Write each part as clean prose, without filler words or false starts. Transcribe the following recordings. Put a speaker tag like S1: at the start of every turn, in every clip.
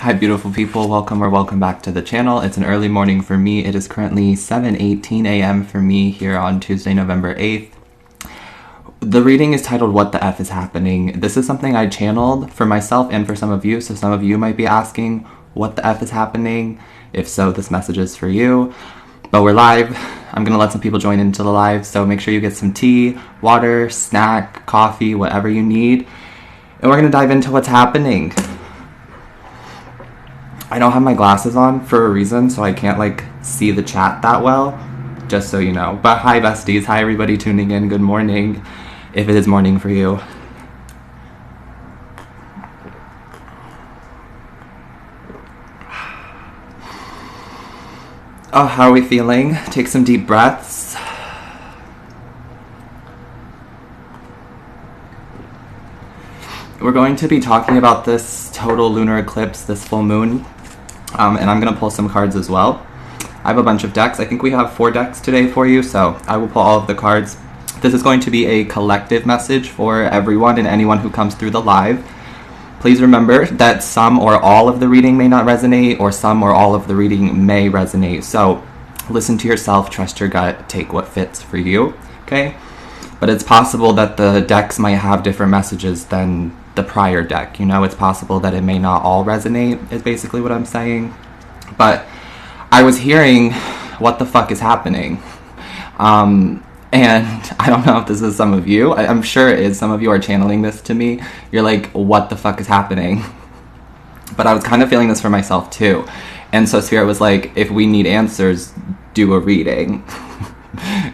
S1: Hi beautiful people, welcome or welcome back to the channel. It's an early morning for me. It is currently 7:18 a.m. for me here on Tuesday, November 8th. The reading is titled What the F is Happening? This is something I channeled for myself and for some of you, so some of you might be asking what the F is happening. If so, this message is for you. But we're live. I'm gonna let some people join into the live, so make sure you get some tea, water, snack, coffee, whatever you need. And we're gonna dive into what's happening. I don't have my glasses on for a reason, so I can't like see the chat that well, just so you know. But hi besties, hi everybody tuning in, good morning, if it is morning for you. Oh, how are we feeling? Take some deep breaths. We're going to be talking about this total lunar eclipse, this full moon. And I'm gonna pull some cards as well. I have a bunch of decks. I think we have 4 decks today for you, so I will pull all of the cards. This is going to be a collective message for everyone and anyone who comes through the live. Please remember that some or all of the reading may not resonate, or some or all of the reading may resonate. So listen to yourself, trust your gut, take what fits for you, okay? But it's possible that the decks might have different messages than the prior deck, you know, it's possible that it may not all resonate, is basically what I'm saying. But I was hearing, what the fuck is happening? And I don't know if this is some of you, I'm sure it is, some of you are channeling this to me. You're like, what the fuck is happening? But I was kind of feeling this for myself too. And so Spirit was like, if we need answers, do a reading.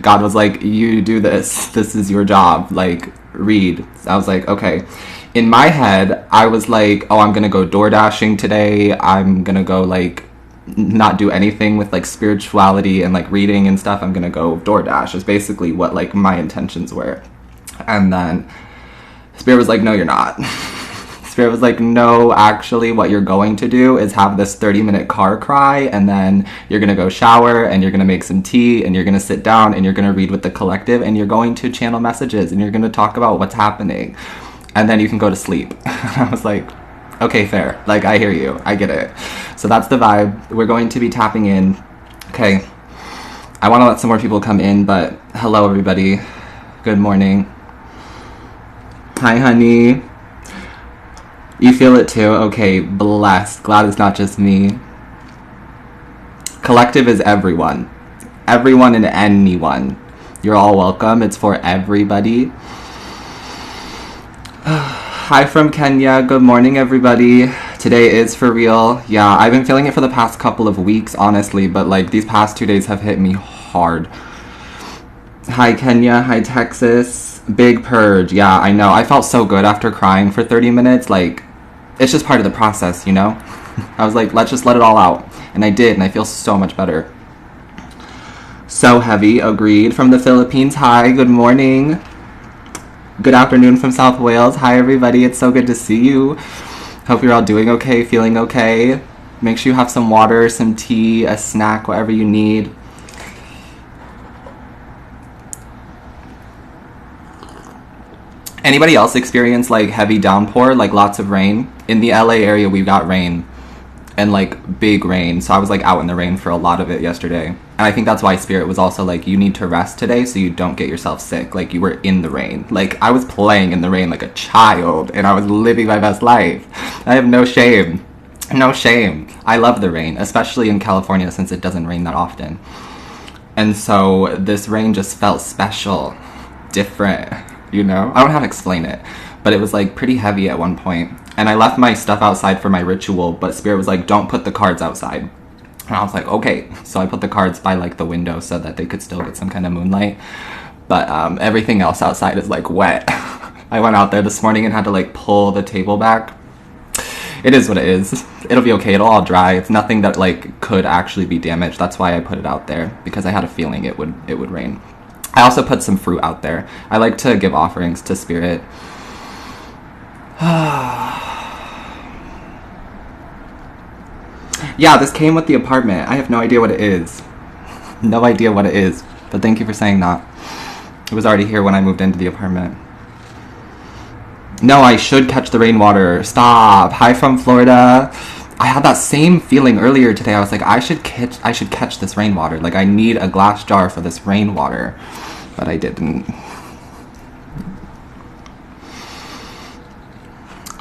S1: God was like, you do this is your job, like, read. I was like, okay. In my head, I was like, oh, I'm gonna go door dashing today. I'm gonna go like not do anything with like spirituality and like reading and stuff. I'm gonna go DoorDash is basically what like my intentions were. And then Spirit was like, no, you're not. Spirit was like, no, actually what you're going to do is have this 30-minute car cry, and then you're gonna go shower and you're gonna make some tea and you're gonna sit down and you're gonna read with the collective and you're going to channel messages and you're gonna talk about what's happening. And then you can go to sleep. I was like, okay, fair. Like, I hear you. I get it. So that's the vibe. We're going to be tapping in. Okay. I want to let some more people come in, but hello, everybody. Good morning. Hi, honey. You feel it too? Okay, blessed. Glad it's not just me. Collective is everyone. Everyone and anyone. You're all welcome. It's for everybody. Hi from Kenya. Good morning, everybody. Today is for real. Yeah, I've been feeling it for the past couple of weeks, honestly, but like these past 2 days have hit me hard. Hi, Kenya. Hi, Texas. Big purge. Yeah, I know. I felt so good after crying for 30 minutes. Like, it's just part of the process, you know? I was like, let's just let it all out. And I did, and I feel so much better. So heavy. Agreed. From the Philippines. Hi. Good morning. Good afternoon from South Wales. Hi everybody, it's so good to see you. Hope you're all doing okay, feeling okay. Make sure you have some water, some tea, a snack, whatever you need. Anybody else experience like heavy downpour, like lots of rain? In the LA area we got rain, and like big rain, so I was like out in the rain for a lot of it yesterday. And I think that's why Spirit was also like, you need to rest today so you don't get yourself sick. Like, you were in the rain. Like, I was playing in the rain like a child, and I was living my best life. I have no shame. No shame. I love the rain, especially in California since it doesn't rain that often. And so this rain just felt special, different, you know? I don't know how to explain it, but it was like pretty heavy at one point. And I left my stuff outside for my ritual, but Spirit was like, don't put the cards outside. And I was like, okay. So I put the cards by like the window so that they could still get some kind of moonlight. But everything else outside is like wet. I went out there this morning and had to like pull the table back. It is what it is. It'll be okay. It'll all dry. It's nothing that like could actually be damaged. That's why I put it out there, because I had a feeling it would rain. I also put some fruit out there. I like to give offerings to Spirit. Yeah, this came with the apartment. I have no idea what it is. No idea what it is. But thank you for saying that. It was already here when I moved into the apartment. No, I should catch the rainwater. Stop. Hi from Florida. I had that same feeling earlier today. I was like, I should catch this rainwater. Like, I need a glass jar for this rainwater. But I didn't.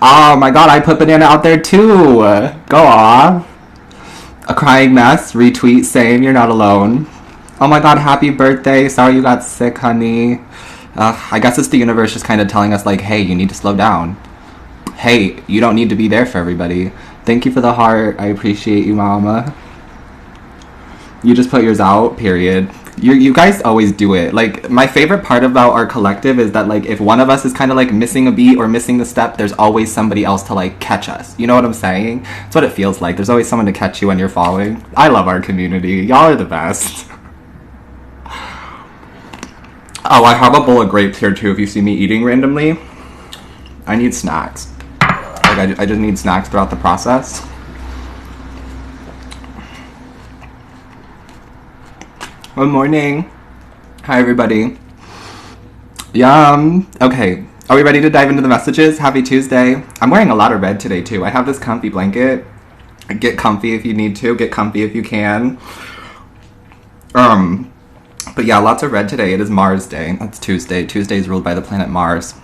S1: Oh my god, I put banana out there too. Go on. A crying mess. Retweet saying you're not alone. Oh my god, happy birthday. Sorry you got sick, honey. I guess it's the universe just kind of telling us, like, hey, you need to slow down. Hey, you don't need to be there for everybody. Thank you for the heart. I appreciate you, mama. You just put yours out, period. You guys always do it. Like, my favorite part about our collective is that, like, if one of us is kind of, like, missing a beat or missing the step, there's always somebody else to, like, catch us. You know what I'm saying? That's what it feels like. There's always someone to catch you when you're falling. I love our community. Y'all are the best. Oh, I have a bowl of grapes here, too, if you see me eating randomly. I need snacks. Like, I just need snacks throughout the process. Good morning. Hi, everybody. Yum. Okay, are we ready to dive into the messages? Happy Tuesday. I'm wearing a lot of red today, too. I have this comfy blanket. Get comfy if you need to. Get comfy if you can. But yeah, lots of red today. It is Mars Day. That's Tuesday. Tuesday is ruled by the planet Mars.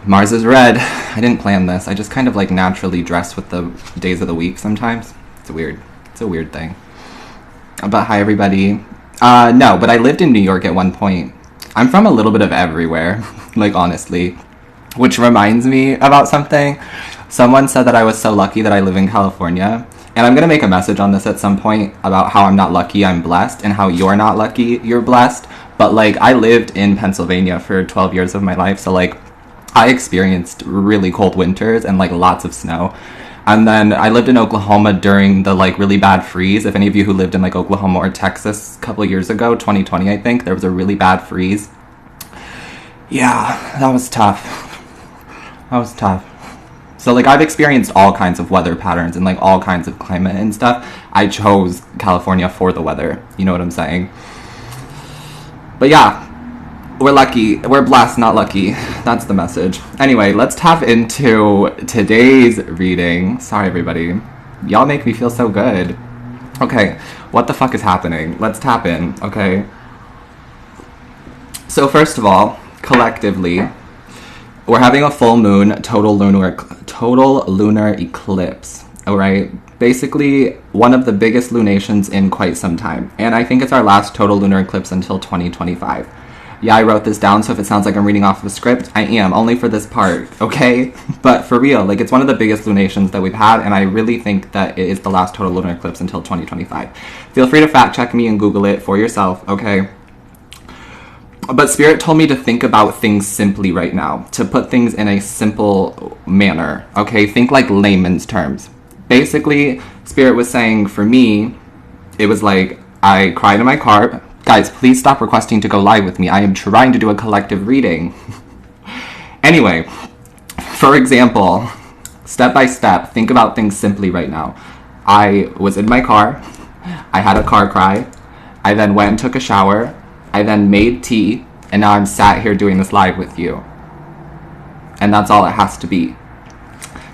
S1: Mars is red. I didn't plan this. I just kind of like naturally dress with the days of the week sometimes. It's a weird thing. But hi, everybody. No, but I lived in New York at one point. I'm from a little bit of everywhere, like, honestly. Which reminds me about something. Someone said that I was so lucky that I live in California. And I'm going to make a message on this at some point about how I'm not lucky, I'm blessed, and how you're not lucky, you're blessed. But, like, I lived in Pennsylvania for 12 years of my life, so, like, I experienced really cold winters and, like, lots of snow. And then I lived in Oklahoma during the, like, really bad freeze. If any of you who lived in, like, Oklahoma or Texas a couple of years ago, 2020, I think, there was a really bad freeze. Yeah, that was tough. So, like, I've experienced all kinds of weather patterns and, like, all kinds of climate and stuff. I chose California for the weather. You know what I'm saying? But yeah, we're lucky. We're blessed, not lucky. That's the message. Anyway, let's tap into today's reading. Sorry, everybody. Y'all make me feel so good. Okay, what the fuck is happening? Let's tap in, okay? So first of all, collectively, we're having a full moon total lunar eclipse, all right? Basically, one of the biggest lunations in quite some time. And I think it's our last total lunar eclipse until 2025. Yeah, I wrote this down, so if it sounds like I'm reading off of a script, I am, only for this part, okay? But for real, like, it's one of the biggest lunations that we've had, and I really think that it is the last total lunar eclipse until 2025. Feel free to fact check me and Google it for yourself, okay? But Spirit told me to think about things simply right now, to put things in a simple manner, okay? Think like layman's terms. Basically, Spirit was saying, for me, it was like, I cried in my car. Guys, please stop requesting to go live with me. I am trying to do a collective reading. Anyway, for example, step by step, think about things simply right now. I was in my car. I had a car cry. I then went and took a shower. I then made tea, and now I'm sat here doing this live with you. And that's all it has to be.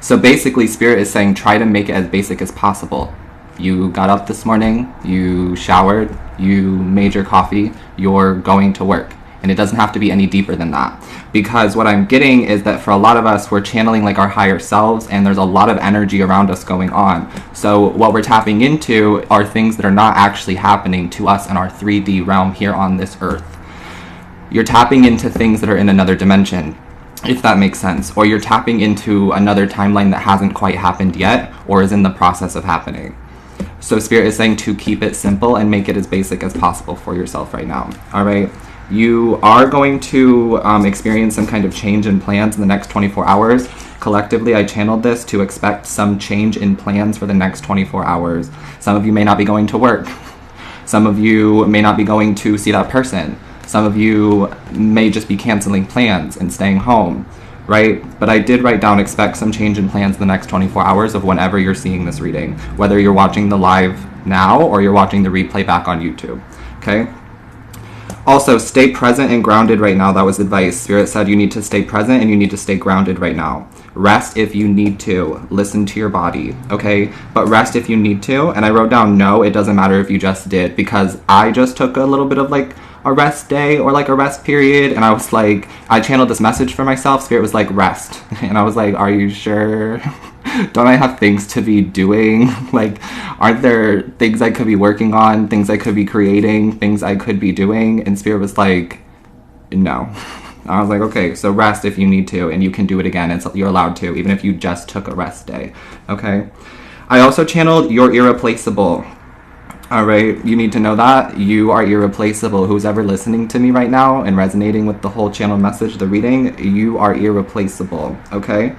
S1: So basically, Spirit is saying try to make it as basic as possible. You got up this morning, you showered, you made your coffee, you're going to work. And it doesn't have to be any deeper than that. Because what I'm getting is that for a lot of us, we're channeling like our higher selves, and there's a lot of energy around us going on. So what we're tapping into are things that are not actually happening to us in our 3D realm here on this earth. You're tapping into things that are in another dimension, if that makes sense. Or you're tapping into another timeline that hasn't quite happened yet, or is in the process of happening. So Spirit is saying to keep it simple and make it as basic as possible for yourself right now, all right? You are going to experience some kind of change in plans in the next 24 hours. Collectively, I channeled this to expect some change in plans for the next 24 hours. Some of you may not be going to work. Some of you may not be going to see that person. Some of you may just be canceling plans and staying home, right? But I did write down expect some change in plans in the next 24 hours of whenever you're seeing this reading, whether you're watching the live now or you're watching the replay back on YouTube, okay? Also, stay present and grounded right now. That was advice. Spirit said you need to stay present and you need to stay grounded right now. Rest if you need to. Listen to your body, okay? But rest if you need to. And I wrote down no, it doesn't matter if you just did, because I just took a little bit of like a rest day or like a rest period, and I was like, I channeled this message for myself. Spirit was like, rest. And I was like, are you sure? Don't I have things to be doing? Like, aren't there things I could be working on, things I could be creating, things I could be doing? And Spirit was like, no. I was like, okay, so rest if you need to, and you can do it again. You're allowed to, even if you just took a rest day, okay? I also channeled you're irreplaceable. All right, you need to know that. You are irreplaceable. Who's ever listening to me right now and resonating with the whole channel message, the reading, you are irreplaceable, okay?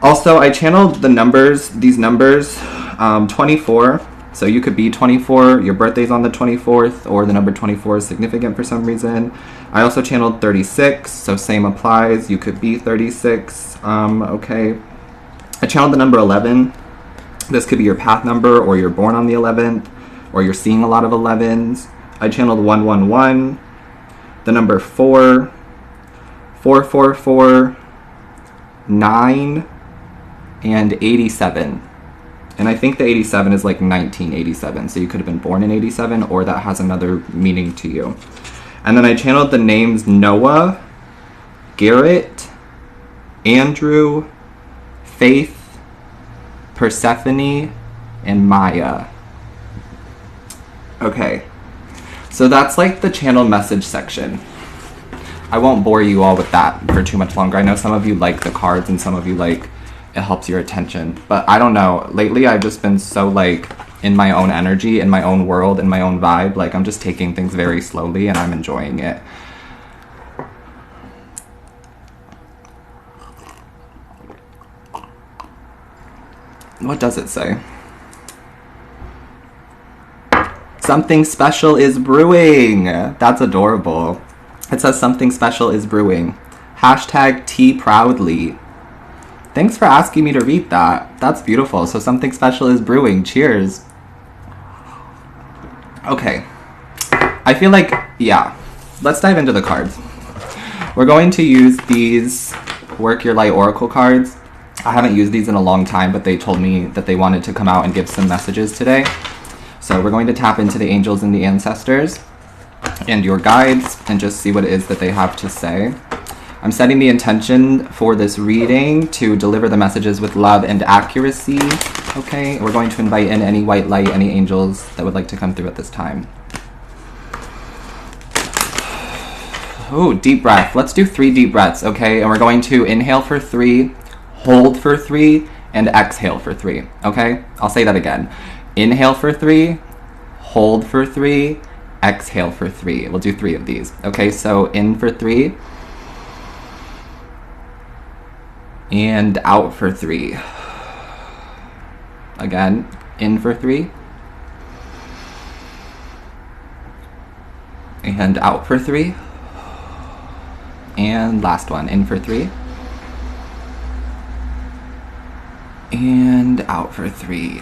S1: Also, I channeled the numbers, these numbers, 24. So you could be 24, your birthday's on the 24th, or the number 24 is significant for some reason. I also channeled 36, so same applies. You could be 36, okay. I channeled the number 11. This could be your path number, or you're born on the 11th, or you're seeing a lot of 11s. I channeled 111, the number 4, 444, 9, and 87. And I think the 87 is like 1987, so you could have been born in 87, or that has another meaning to you. And then I channeled the names Noah, Garrett, Andrew, Faith, Persephone, and Maya. Okay, so that's like the channel message section. I won't bore you all with that for too much longer. I know some of you like the cards and some of you like it helps your attention, but I don't know, lately I've just been so like in my own energy, in my own world, in my own vibe. Like, I'm just taking things very slowly and I'm enjoying it. What does it say? Something special is brewing. That's adorable. It says something special is brewing. Hashtag tea proudly. Thanks for asking me to read that. That's beautiful. So something special is brewing. Cheers. Okay. I feel like, yeah. Let's dive into the cards. We're going to use these Work Your Light Oracle cards. I haven't used these in a long time, but they told me that they wanted to come out and give some messages today. So we're going to tap into the angels and the ancestors and your guides and just see what it is that they have to say. I'm setting the intention for this reading to deliver the messages with love and accuracy, okay? We're going to invite in any white light, any angels that would like to come through at this time. Oh, deep breath. Let's do 3 deep breaths, okay? And we're going to inhale for 3, hold for 3, and exhale for 3, okay? I'll say that again. Inhale for 3, hold for 3, exhale for 3. We'll do 3 of these, okay? So in for 3. And out for 3. Again, in for 3. And out for 3. And last one, in for 3. And out for 3.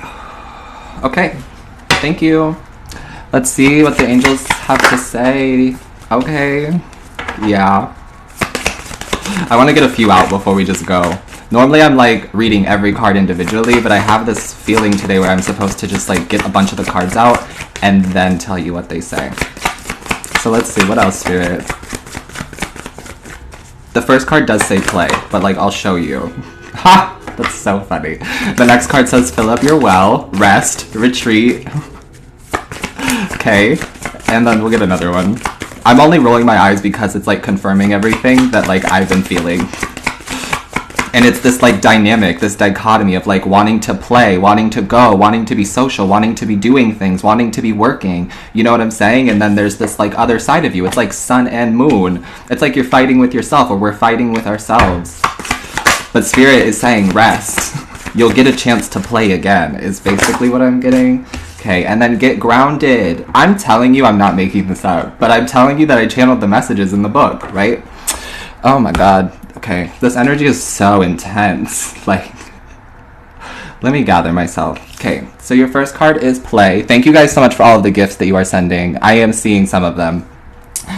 S1: Okay, thank you. Let's see what the angels have to say. Okay, yeah. I want to get a few out before we just go. Normally I'm like reading every card individually, but I have this feeling today where I'm supposed to just like get a bunch of the cards out and then tell you what they say. So let's see, what else, Spirit? The first card does say play, but like I'll show you. Ha! That's so funny. The next card says fill up your well, rest, retreat. Okay, and then we'll get another one. I'm only rolling my eyes because it's like confirming everything that like I've been feeling. And it's this like dynamic, this dichotomy of like wanting to play, wanting to go, wanting to be social, wanting to be doing things, wanting to be working. You know what I'm saying? And then there's this like other side of you. It's like sun and moon. It's like you're fighting with yourself, or we're fighting with ourselves. But Spirit is saying rest. You'll get a chance to play again, is basically what I'm getting. Okay, and then get grounded. I'm telling you, I'm not making this up, but I'm telling you that I channeled the messages in the book, right? Oh my God. Okay, this energy is so intense. Like, let me gather myself. Okay, so your first card is play. Thank you guys so much for all of the gifts that you are sending. I am seeing some of them.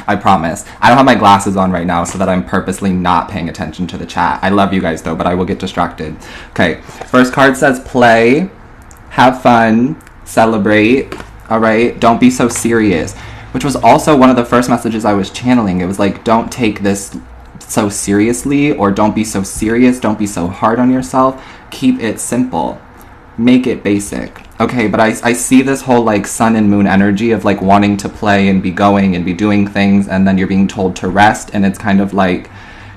S1: I promise. I don't have my glasses on right now so that I'm purposely not paying attention to the chat. I love you guys though, but I will get distracted. Okay, first card says play, have fun, celebrate, all right? Don't be so serious, which was also one of the first messages I was channeling. It was like, don't take this so seriously, or don't be so serious, don't be so hard on yourself. Keep it simple. Make it basic. Okay, but I see this whole like sun and moon energy of like wanting to play and be going and be doing things, and then you're being told to rest, and it's kind of like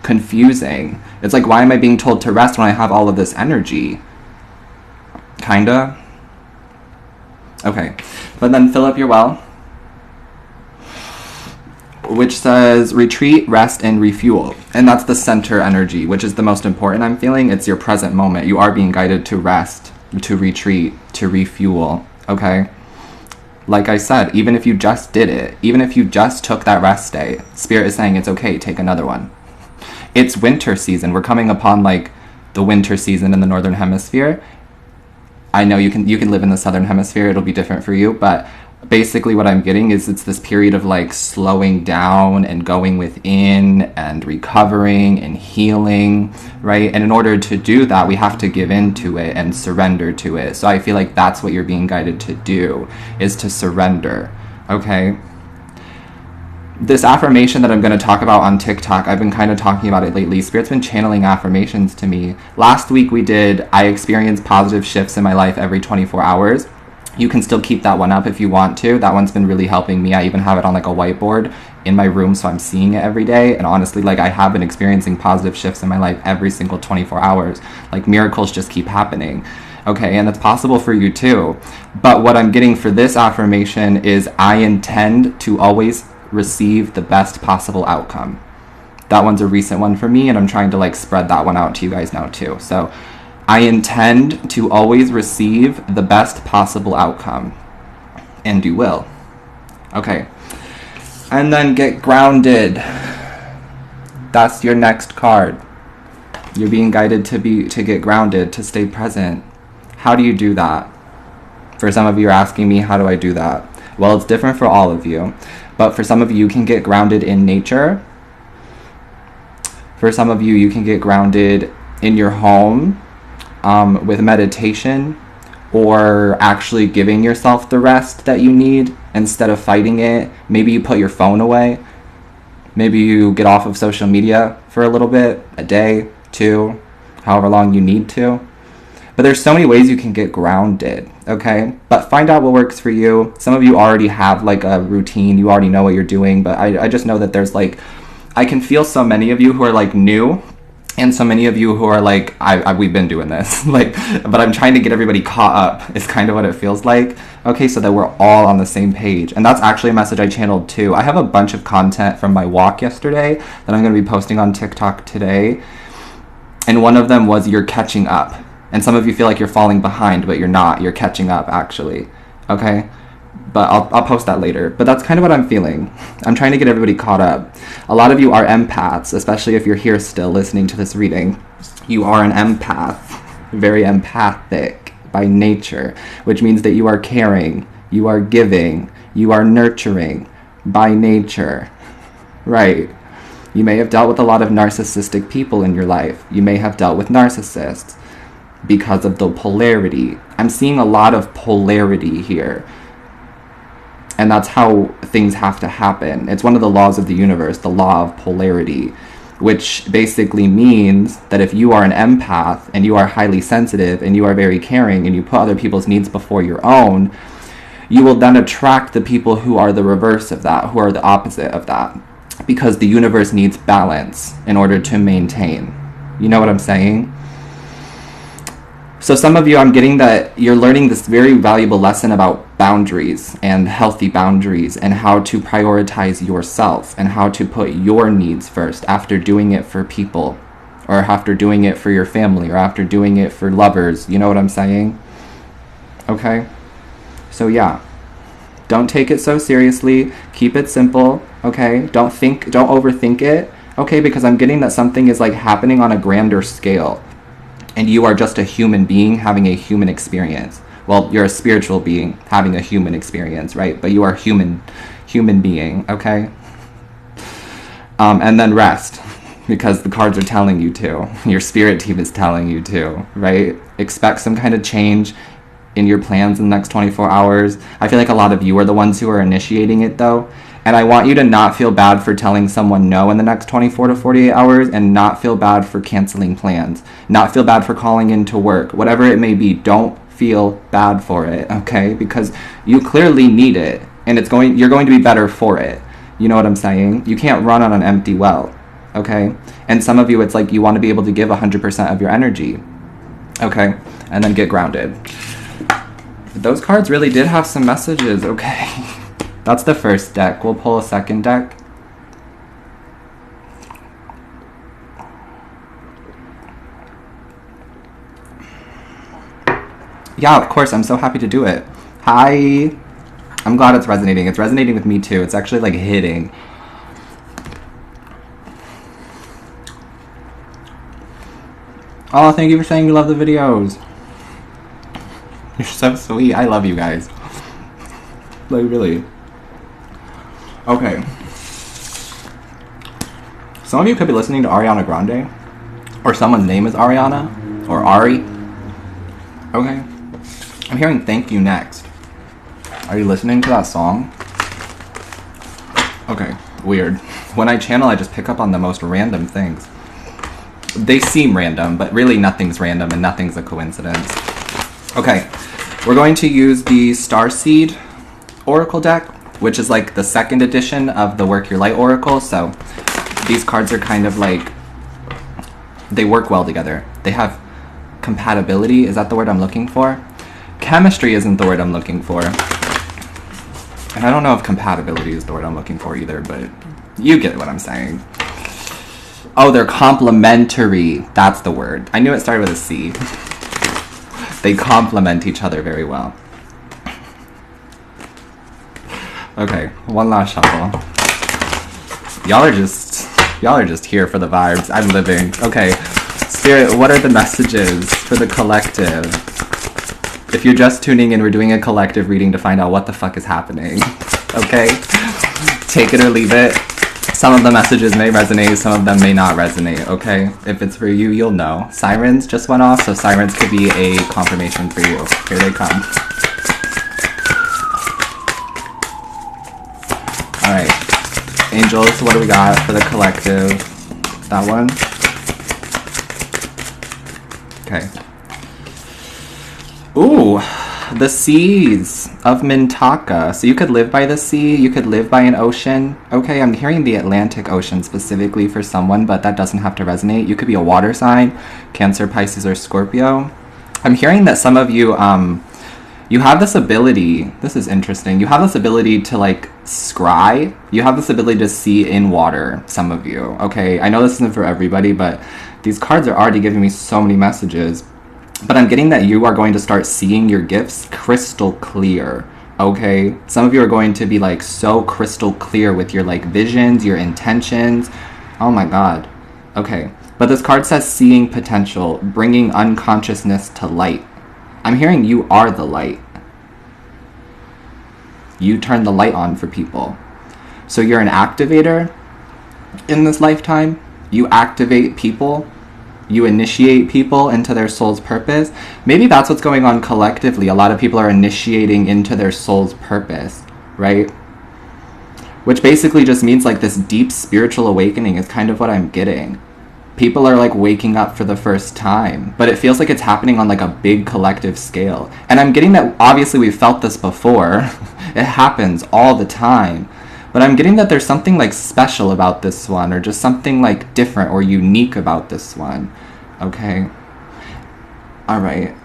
S1: confusing. It's like, why am I being told to rest when I have all of this energy? Kinda. Okay, but then fill up your well, which says retreat, rest, and refuel. And that's the center energy, which is the most important, I'm feeling. It's your present moment. You are being guided to rest, to retreat, to refuel, okay? Like I said, even if you just did it, even if you just took that rest day, Spirit is saying it's okay, take another one. It's winter season. We're coming upon like the winter season in the Northern Hemisphere. I know you can live in the Southern Hemisphere, it'll be different for you, but basically what I'm getting is it's this period of like slowing down and going within and recovering and healing, right? And in order to do that, we have to give in to it and surrender to it. So I feel like that's what you're being guided to do, is to surrender, okay? This affirmation that I'm going to talk about on TikTok, I've been kind of talking about it lately. Spirit's been channeling affirmations to me. Last week we did, I experience positive shifts in my life every 24 hours. You can still keep that one up if you want to. That one's been really helping me. I even have it on like a whiteboard in my room, so I'm seeing it every day. And honestly, like I have been experiencing positive shifts in my life every single 24 hours. Like miracles just keep happening. Okay, and it's possible for you too. But what I'm getting for this affirmation is I intend to always receive the best possible outcome. That one's a recent one for me, and I'm trying to like spread that one out to you guys now too. So I intend to always receive the best possible outcome, and you will. Okay, and then get grounded. That's your next card. You're being guided to get grounded, to stay present. How do you do that? For some of you are asking me, how do I do that? Well, it's different for all of you, but for some of you can get grounded in nature. For some of you, you can get grounded in your home, with meditation, or actually giving yourself the rest that you need instead of fighting it. Maybe you put your phone away. Maybe you get off of social media for a little bit, a day, two, however long you need to. But there's so many ways you can get grounded, okay? But find out what works for you. Some of you already have like a routine. You already know what you're doing, but I just know that there's like, I can feel so many of you who are like new, and so many of you who are like, we've been doing this, like, but I'm trying to get everybody caught up, is kind of what it feels like, okay, so that we're all on the same page. And that's actually a message I channeled too. I have a bunch of content from my walk yesterday that I'm going to be posting on TikTok today, and one of them was you're catching up. And some of you feel like you're falling behind, but you're not. You're catching up, actually, okay? But I'll post that later. But that's kind of what I'm feeling. I'm trying to get everybody caught up. A lot of you are empaths, especially if you're here still listening to this reading. You are an empath, very empathic by nature, which means that you are caring, you are giving, you are nurturing by nature, right? You may have dealt with a lot of narcissistic people in your life. You may have dealt with narcissists because of the polarity. I'm seeing a lot of polarity here. And that's how things have to happen. It's one of the laws of the universe, the law of polarity, which basically means that if you are an empath and you are highly sensitive and you are very caring and you put other people's needs before your own, you will then attract the people who are the reverse of that, who are the opposite of that, because the universe needs balance in order to maintain. You know what I'm saying? So some of you, I'm getting that you're learning this very valuable lesson about boundaries and healthy boundaries and how to prioritize yourself and how to put your needs first after doing it for people, or after doing it for your family, or after doing it for lovers. You know what I'm saying? Okay? So yeah, don't take it so seriously. Keep it simple, okay? Don't overthink it, okay? Because I'm getting that something is like happening on a grander scale. And you are just a human being having a human experience. Well, you're a spiritual being having a human experience, right? But you are human being, okay? And then rest, because the cards are telling you to. Your spirit team is telling you to, right? Expect some kind of change in your plans in the next 24 hours. I feel like a lot of you are the ones who are initiating it, though. And I want you to not feel bad for telling someone no in the next 24 to 48 hours, and not feel bad for canceling plans. Not feel bad for calling into work. Whatever it may be, don't feel bad for it, okay? Because you clearly need it, and you're going to be better for it. You know what I'm saying? You can't run on an empty well, okay? And some of you, it's like you want to be able to give 100% of your energy, okay? And then get grounded. Those cards really did have some messages, okay? That's the first deck. We'll pull a second deck. Yeah, of course. I'm so happy to do it. Hi. I'm glad it's resonating. It's resonating with me too. It's actually like hitting. Oh, thank you for saying you love the videos. You're so sweet. I love you guys. Like, really. Okay. Some of you could be listening to Ariana Grande. Or someone's name is Ariana. Or Ari. Okay. I'm hearing Thank You next. Are you listening to that song? Okay. Weird. When I channel, I just pick up on the most random things. They seem random, but really nothing's random and nothing's a coincidence. Okay. We're going to use the Starseed Oracle deck, which is like the second edition of the Work Your Light Oracle. So these cards are kind of like, they work well together. They have compatibility. Is that the word I'm looking for? Chemistry isn't the word I'm looking for. And I don't know if compatibility is the word I'm looking for either, but you get what I'm saying. Oh, they're complementary. That's the word. I knew it started with a C. They complement each other very well. Okay, one last shuffle. Y'all are just here for the vibes. I'm living. Okay, Spirit, what are the messages for the collective? If you're just tuning in, we're doing a collective reading to find out what the fuck is happening. Okay? Take it or leave it. Some of the messages may resonate, some of them may not resonate, okay? If it's for you, you'll know. Sirens just went off, so sirens could be a confirmation for you. Here they come. Alright. Angels, what do we got for the collective? That one? Okay. Ooh, the seas of Mintaka. So you could live by the sea, you could live by an ocean. Okay, I'm hearing the Atlantic Ocean specifically for someone, but that doesn't have to resonate. You could be a water sign, Cancer, Pisces, or Scorpio. I'm hearing that some of you, you have this ability, this is interesting, you have this ability to like scry. You have this ability to see in water, some of you. Okay, I know this isn't for everybody, but these cards are already giving me so many messages. But I'm getting that you are going to start seeing your gifts crystal clear, okay? Some of you are going to be like so crystal clear with your like visions, your intentions. Oh my God. Okay. But this card says seeing potential, bringing unconsciousness to light. I'm hearing you are the light. You turn the light on for people. So you're an activator in this lifetime. You activate people. You initiate people into their soul's purpose. Maybe that's what's going on collectively. A lot of people are initiating into their soul's purpose, right? Which basically just means like this deep spiritual awakening is kind of what I'm getting. People are like waking up for the first time, but it feels like it's happening on like a big collective scale. And I'm getting that obviously we've felt this before. It happens all the time. But I'm getting that there's something like special about this one, or just something like different or unique about this one. Okay. All right.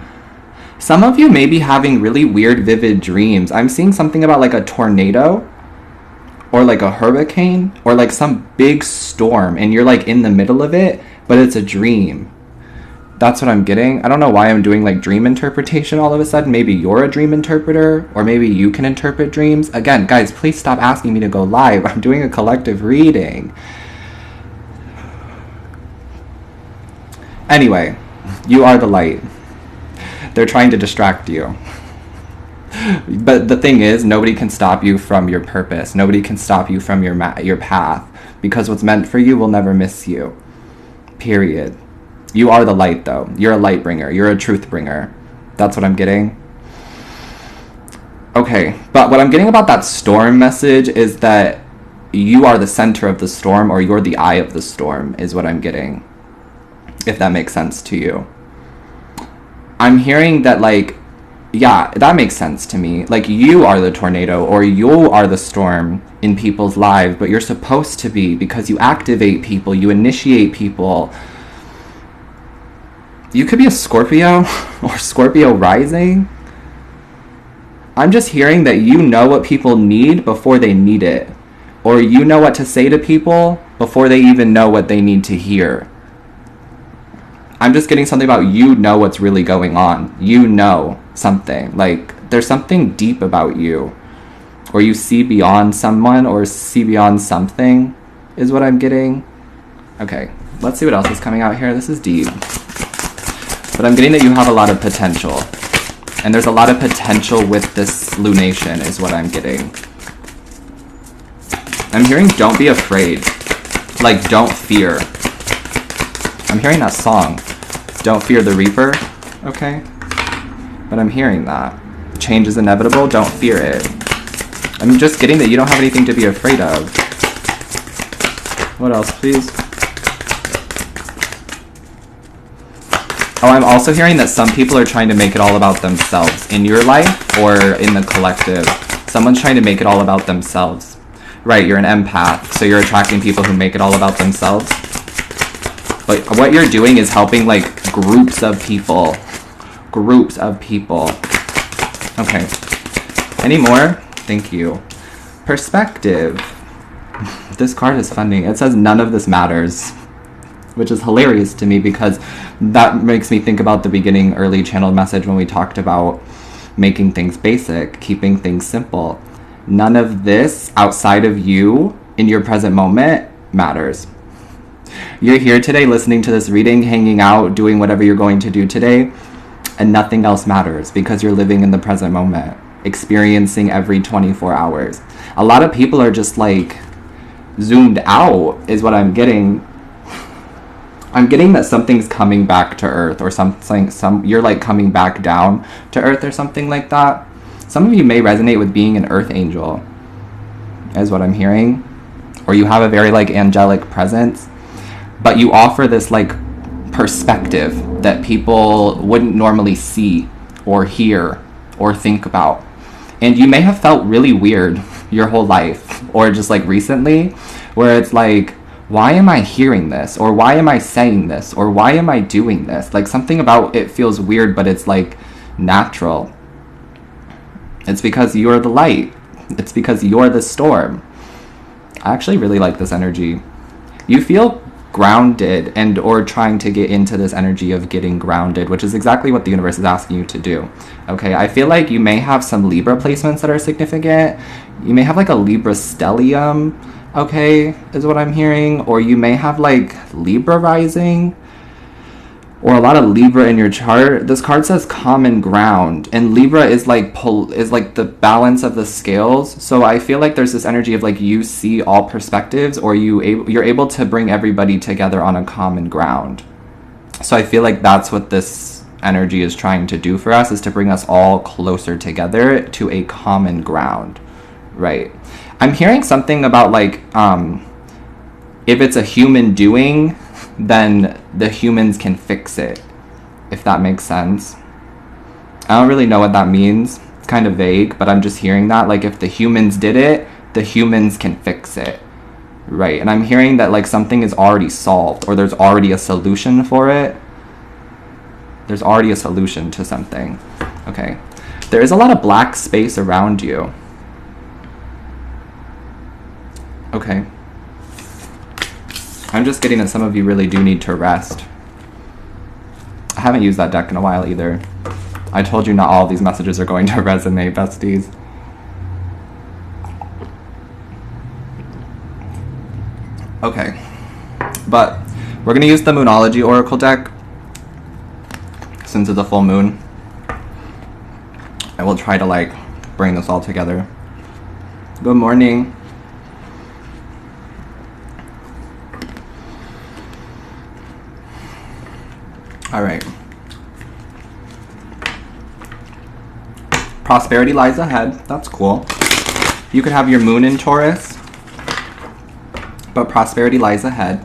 S1: Some of you may be having really weird, vivid dreams. I'm seeing something about like a tornado or like a hurricane or like some big storm, and you're like in the middle of it, but it's a dream. That's what I'm getting. I don't know why I'm doing like dream interpretation all of a sudden. Maybe you're a dream interpreter, or maybe you can interpret dreams. Again, guys, please stop asking me to go live. I'm doing a collective reading. Anyway, you are the light. They're trying to distract you. But the thing is, nobody can stop you from your purpose. Nobody can stop you from your path. because what's meant for you will never miss you. Period. You are the light, though. You're a light bringer. You're a truth bringer. That's what I'm getting. Okay, but what I'm getting about that storm message is that you are the center of the storm, or you're the eye of the storm, is what I'm getting. If that makes sense to you. I'm hearing that, like, yeah, that makes sense to me. Like, you are the tornado, or you are the storm in people's lives, but you're supposed to be, because you activate people, you initiate people. You could be a Scorpio, or Scorpio rising. I'm just hearing that you know what people need before they need it. Or you know what to say to people before they even know what they need to hear. I'm just getting something about you know what's really going on. You know something. Like, there's something deep about you. Or you see beyond someone or see beyond something is what I'm getting. Okay, let's see what else is coming out here. This is deep. But I'm getting that you have a lot of potential. And there's a lot of potential with this lunation is what I'm getting. I'm hearing don't be afraid. Like, don't fear. I'm hearing that song. Don't fear the reaper. Okay? But I'm hearing that. Change is inevitable. Don't fear it. I'm just getting that you don't have anything to be afraid of. What else, please? Oh, I'm also hearing that some people are trying to make it all about themselves in your life or in the collective. Someone's trying to make it all about themselves. Right, you're an empath, so you're attracting people who make it all about themselves. But what you're doing is helping, like, groups of people. Groups of people. Okay. Any more? Thank you. Perspective. This card is funny. It says none of this matters, which is hilarious to me because that makes me think about the beginning early channeled message when we talked about making things basic, keeping things simple. None of this outside of you in your present moment matters. You're here today listening to this reading, hanging out, doing whatever you're going to do today, and nothing else matters because you're living in the present moment, experiencing every 24 hours. A lot of people are just like zoomed out is what I'm getting. I'm getting that something's coming back to earth or you're like coming back down to earth or something like that. Some of you may resonate with being an earth angel is what I'm hearing. Or you have a very like angelic presence, but you offer this like perspective that people wouldn't normally see or hear or think about. And you may have felt really weird your whole life or just like recently where it's like, why am I hearing this? Or why am I saying this? Or why am I doing this? Like something about it feels weird, but it's like natural. It's because you're the light. It's because you're the storm. I actually really like this energy. You feel grounded and or trying to get into this energy of getting grounded, which is exactly what the universe is asking you to do. Okay, I feel like you may have some Libra placements that are significant. You may have like a Libra stellium, okay, is what I'm hearing. Or you may have like Libra rising or a lot of Libra in your chart. This card says common ground, and Libra is like the balance of the scales. So I feel like there's this energy of like you see all perspectives, or you're able to bring everybody together on a common ground. So I feel like that's what this energy is trying to do for us, is to bring us all closer together to a common ground, right? I'm hearing something about like if it's a human doing, then the humans can fix it, if that makes sense. I don't really know what that means. It's kind of vague, but I'm just hearing that. Like, if the humans did it, the humans can fix it, right? And I'm hearing that, like, something is already solved, or there's already a solution for it. There's already a solution to something. Okay. There is a lot of black space around you. Okay. I'm just getting that some of you really do need to rest. I haven't used that deck in a while either. I told you not all of these messages are going to resonate, besties. Okay. But we're going to use the Moonology Oracle deck since it's a full moon. I will try to like bring this all together. Good morning. All right. Prosperity lies ahead. That's cool. You could have your moon in Taurus, but prosperity lies ahead,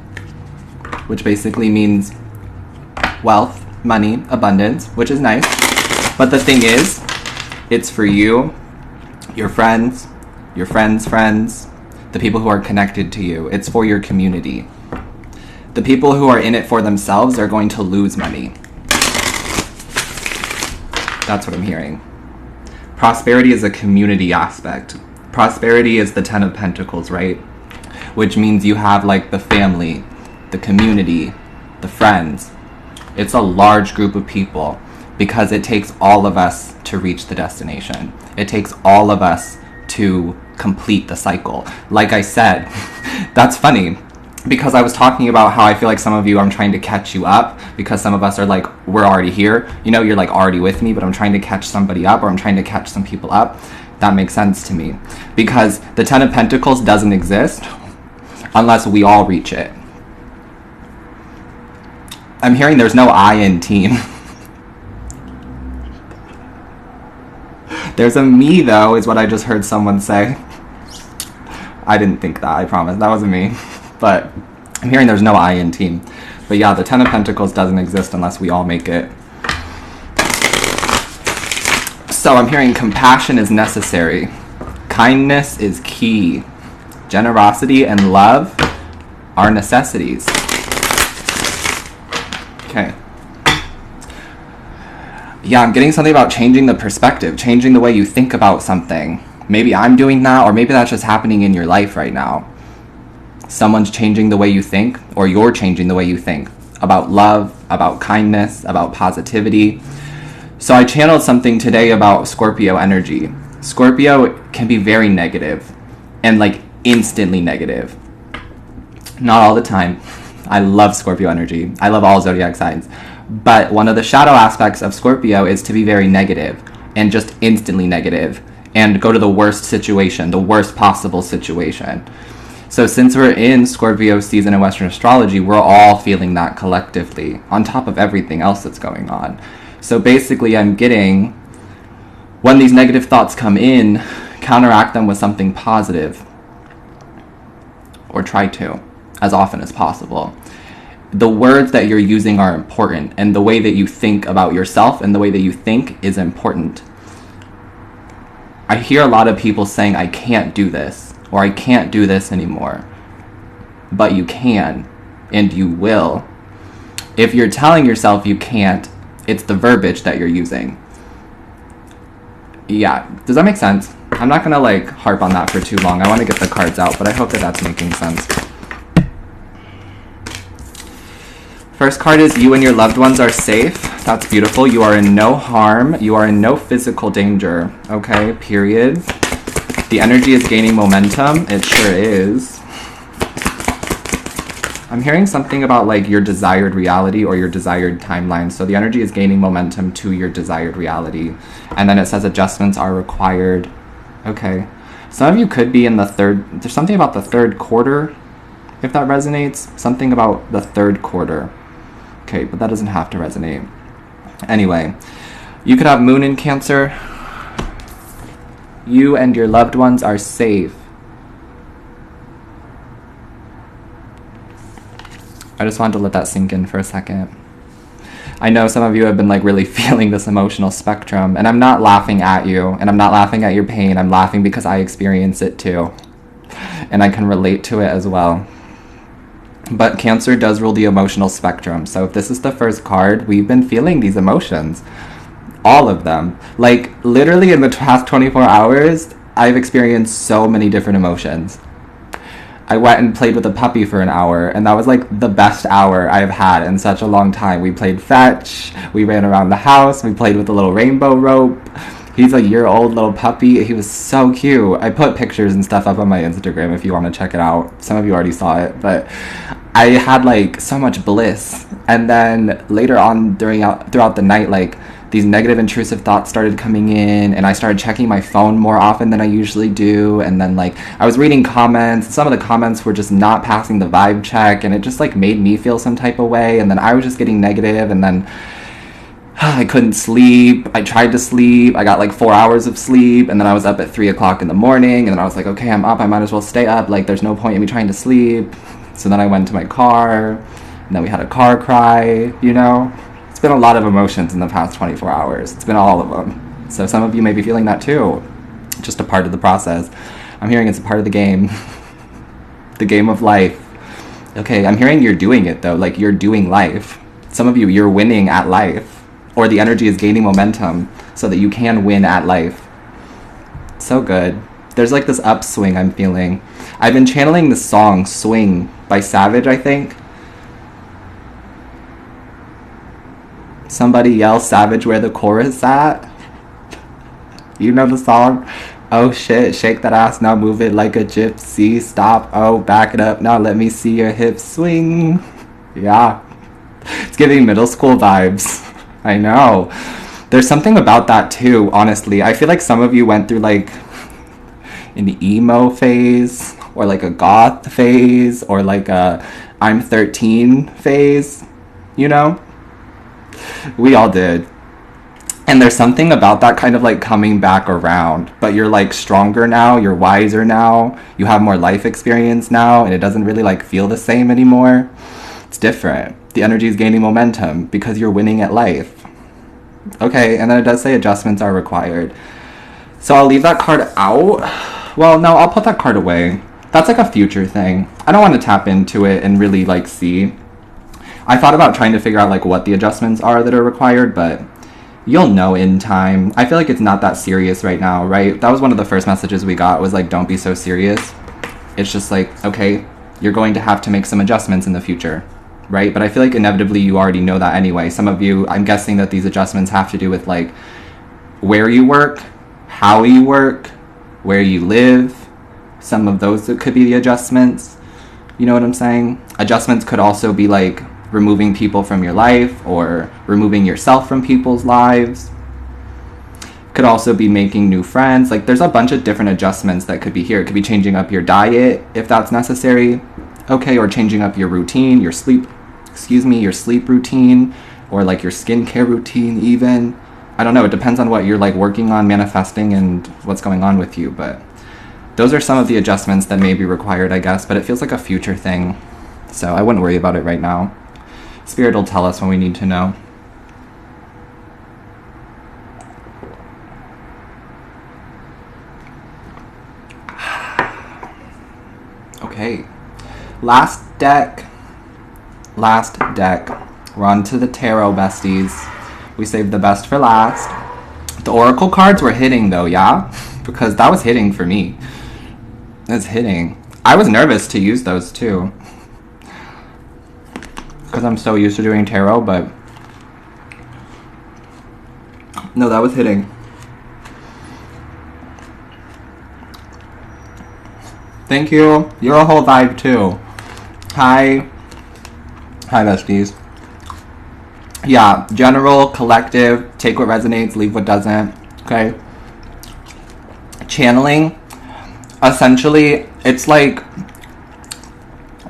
S1: which basically means wealth, money, abundance, which is nice. But the thing is, it's for you, your friends, friends, the people who are connected to you. It's for your community. The people who are in it for themselves are going to lose money. That's what I'm hearing. Prosperity is a community aspect. Prosperity is the 10 of Pentacles, right? Which means you have like the family, the community, the friends. It's a large group of people because it takes all of us to reach the destination. It takes all of us to complete the cycle. Like I said, that's funny because I was talking about how I feel like some of you, I'm trying to catch you up because some of us are like, we're already here. You know, you're like already with me, but I'm trying to catch somebody up, or I'm trying to catch some people up. That makes sense to me because the 10 of Pentacles doesn't exist unless we all reach it. I'm hearing there's no I in team. There's a me though, is what I just heard someone say. I didn't think that, I promise. That wasn't me. But I'm hearing there's no I in team. But yeah, the 10 of Pentacles doesn't exist unless we all make it. So I'm hearing compassion is necessary. Kindness is key. Generosity and love are necessities. Okay. Yeah, I'm getting something about changing the perspective, changing the way you think about something. Maybe I'm doing that, or maybe that's just happening in your life right now. Someone's changing the way you think, or you're changing the way you think about love, about kindness, about positivity. So I channeled something today about Scorpio energy. Scorpio can be very negative and like instantly negative. Not all the time. I love Scorpio energy. I love all zodiac signs. But one of the shadow aspects of Scorpio is to be very negative and just instantly negative and go to the worst situation, the worst possible situation. So since we're in Scorpio season in Western astrology, we're all feeling that collectively on top of everything else that's going on. So basically I'm getting, when these negative thoughts come in, counteract them with something positive, or try to, as often as possible. The words that you're using are important, and the way that you think about yourself and the way that you think is important. I hear a lot of people saying, I can't do this, or I can't do this anymore. But you can, and you will. If you're telling yourself you can't, it's the verbiage that you're using. Yeah, does that make sense? I'm not gonna like harp on that for too long. I want to get the cards out, but I hope that that's making sense. First card is you and your loved ones are safe. That's beautiful. You are in no harm. You are in no physical danger. Okay, period. The energy is gaining momentum. It sure is. I'm hearing something about like your desired reality or your desired timeline. So the energy is gaining momentum to your desired reality. And then it says adjustments are required. Okay. Some of you could be in the third. There's something about the third quarter, if that resonates. Something about the third quarter. Okay, but that doesn't have to resonate. Anyway, you could have moon in Cancer. You and your loved ones are safe. I just wanted to let that sink in for a second. I know some of you have been like really feeling this emotional spectrum, and I'm not laughing at you, and I'm not laughing at your pain. I'm laughing because I experience it too, and I can relate to it as well. But Cancer does rule the emotional spectrum. So if this is the first card, we've been feeling these emotions. All of them. Like, literally in the past 24 hours, I've experienced so many different emotions. I went and played with a puppy for an hour, and that was like the best hour I've had in such a long time. We played fetch, we ran around the house, we played with the little rainbow rope. He's a year-old little puppy. He was so cute. I put pictures and stuff up on my Instagram if you want to check it out. Some of you already saw it, but I had like so much bliss. And then later on throughout the night, like these negative intrusive thoughts started coming in, and I started checking my phone more often than I usually do. And then like I was reading comments, some of the comments were just not passing the vibe check, and it just like made me feel some type of way. And then I was just getting negative, and then I couldn't sleep. I tried to sleep. I got like 4 hours of sleep, and then I was up at 3 o'clock in the morning, and then I was like, okay, I'm up, I might as well stay up, like there's no point in me trying to sleep. So then I went to my car, and then we had a car cry, you know? It's been a lot of emotions in the past 24 hours. It's been all of them. So some of you may be feeling that too. Just a part of the process. I'm hearing it's a part of the game. The game of life. Okay, I'm hearing you're doing it though, like you're doing life. Some of you, you're winning at life. Or the energy is gaining momentum so that you can win at life. So good. There's like this upswing I'm feeling. I've been channeling the song Swing by Savage, I think. Somebody yell Savage where the chorus at. You know the song? Oh shit, shake that ass, now move it like a gypsy. Stop, oh, back it up, now let me see your hips swing. Yeah. It's giving middle school vibes. I know. There's something about that too, honestly. I feel like some of you went through like an emo phase, or like a goth phase, or like a I'm 13 phase, you know? We all did. And there's something about that kind of like coming back around, but you're like stronger now, you're wiser now, you have more life experience now, and it doesn't really like feel the same anymore. It's different. The energy is gaining momentum because you're winning at life. Okay, and then it does say adjustments are required. So I'll leave that card out. Well, no, I'll put that card away. That's like a future thing. I don't want to tap into it and really like see. I thought about trying to figure out like what the adjustments are that are required, but you'll know in time. I feel like it's not that serious right now, right? That was one of the first messages we got, was like, don't be so serious. It's just like, okay, you're going to have to make some adjustments in the future, right? But I feel like inevitably you already know that anyway. Some of you, I'm guessing that these adjustments have to do with like where you work, how you work, where you live. Some of those could be the adjustments. You know what I'm saying? Adjustments could also be like removing people from your life, or removing yourself from people's lives. Could also be making new friends. Like there's a bunch of different adjustments that could be here. It could be changing up your diet if that's necessary. Okay, or changing up your routine, your sleep routine, or like your skincare routine even. I don't know, it depends on what you're like working on, manifesting, and what's going on with you, but those are some of the adjustments that may be required, I guess, but it feels like a future thing. So I wouldn't worry about it right now. Spirit will tell us when we need to know. Okay. Last deck. We're on to the tarot, besties. We saved the best for last. The oracle cards were hitting though, yeah? Because that was hitting for me. It's hitting. I was nervous to use those too, because I'm so used to doing tarot, but no, that was hitting. Thank you. You're a whole vibe too. Hi, besties. Yeah, general, collective, take what resonates, leave what doesn't, okay? Channeling, essentially, it's like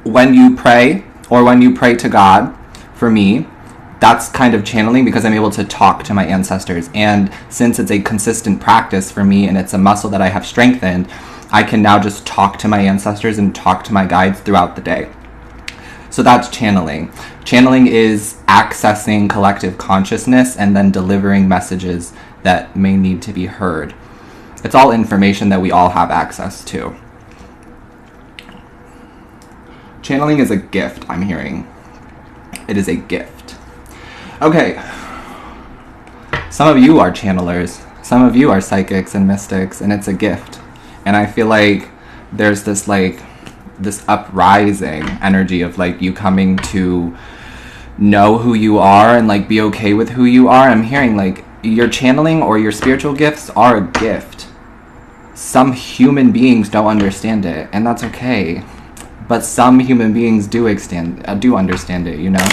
S1: when you pray, or when you pray to God, for me, that's kind of channeling, because I'm able to talk to my ancestors. And since it's a consistent practice for me, and it's a muscle that I have strengthened, I can now just talk to my ancestors and talk to my guides throughout the day. So that's channeling. Channeling is accessing collective consciousness and then delivering messages that may need to be heard. It's all information that we all have access to. Channeling is a gift, I'm hearing. It is a gift. Okay. Some of you are channelers. Some of you are psychics and mystics, and it's a gift. And I feel like there's this uprising energy of like you coming to know who you are and like be okay with who you are. I'm hearing like your channeling or your spiritual gifts are a gift. Some human beings don't understand it, and that's okay. But some human beings do understand it, you know?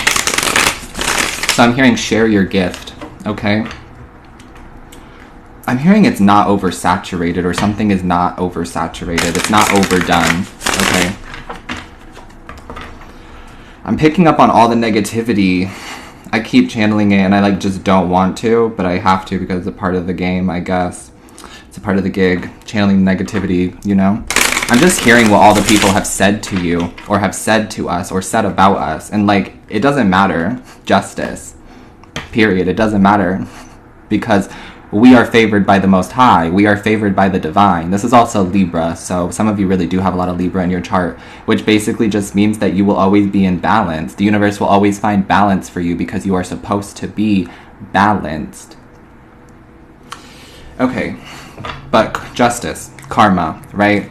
S1: So I'm hearing share your gift, okay? I'm hearing it's not oversaturated, or something is not oversaturated. It's not overdone, okay? I'm picking up on all the negativity. I keep channeling it, and I like just don't want to, but I have to because it's a part of the game, I guess. It's a part of the gig, channeling negativity, you know? I'm just hearing what all the people have said to you, or have said to us, or said about us, and like, it doesn't matter. Justice. Period. It doesn't matter. Because we are favored by the Most High. We are favored by the Divine. This is also Libra, so some of you really do have a lot of Libra in your chart, which basically just means that you will always be in balance. The universe will always find balance for you because you are supposed to be balanced. Okay, but justice, karma, right?